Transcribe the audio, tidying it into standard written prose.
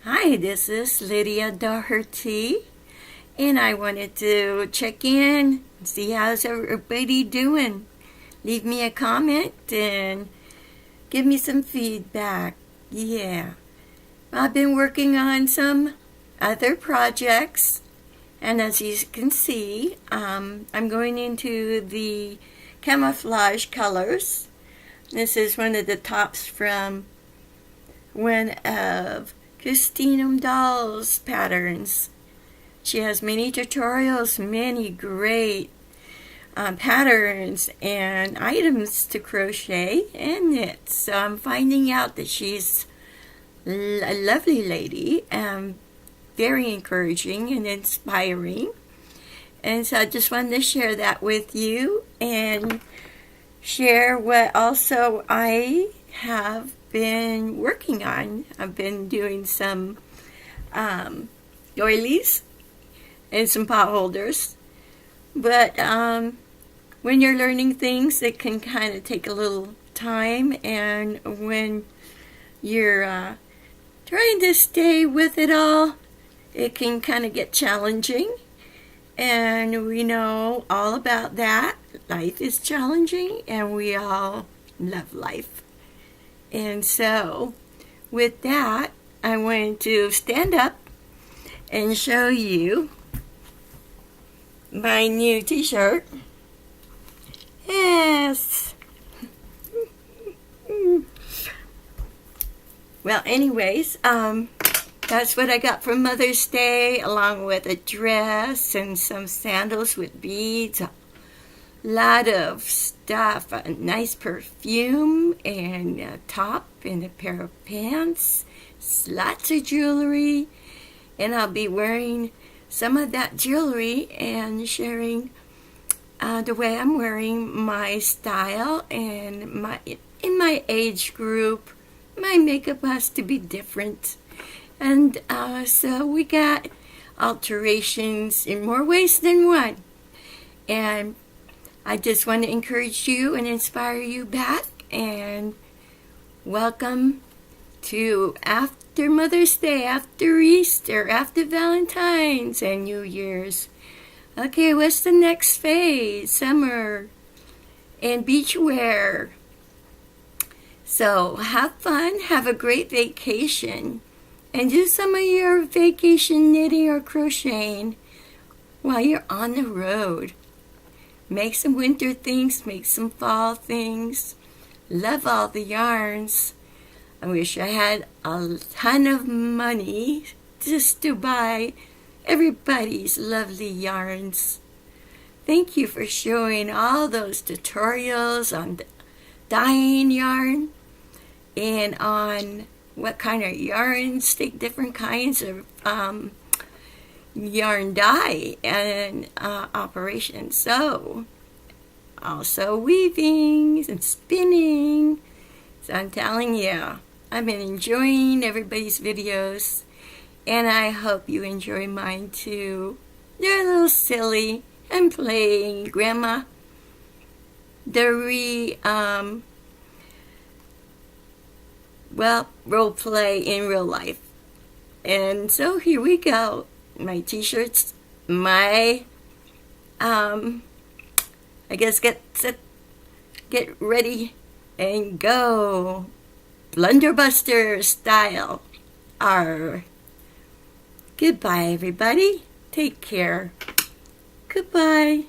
Hi, this is Lydia Doherty, and I wanted to check in, see how's everybody doing. Leave me a comment and give me some feedback. Yeah, I've been working on some other projects, and as you can see, I'm going into the camouflage colors. This is one of the tops from one of Christine Dahl's patterns. She has many tutorials, many great patterns and items to crochet and knit. So I'm finding out that she's a lovely lady and very encouraging and inspiring. And so I just wanted to share that with you and share what also I have been working on. I've been doing some doilies and some pot holders. But when you're learning things, it can kind of take a little time. And when you're trying to stay with it all, it can kind of get challenging. And we know all about that. Life is challenging, and we all love life. And so, with that, I wanted to stand up and show you my new t-shirt. Yes. Well, anyways, that's what I got for Mother's Day, along with a dress and some sandals with beads. A lot of stuff, a nice perfume and a top and a pair of pants, lots of jewelry, and I'll be wearing some of that jewelry and sharing the way I'm wearing my style and in my age group. My makeup has to be different, and so we got alterations in more ways than one, and I just want to encourage you and inspire you back, and welcome to after Mother's Day, after Easter, after Valentine's and New Year's. Okay, what's the next phase? Summer and beach wear. So have fun, have a great vacation, and do some of your vacation knitting or crocheting while you're on the road. Make some winter things, make some fall things. Love all the yarns. I wish I had a ton of money just to buy everybody's lovely yarns. Thank you for showing all those tutorials on dyeing yarn and on what kind of yarns, take different kinds of yarn dye and operation. So also weaving and spinning. So I'm telling you, I've been enjoying everybody's videos, and I hope you enjoy mine too. They're a little silly and playing grandma. They're role play in real life. And so here we go. My t-shirts, my I guess get ready and go. Blunderbuster style. Arr. Goodbye, everybody. Take care. Goodbye.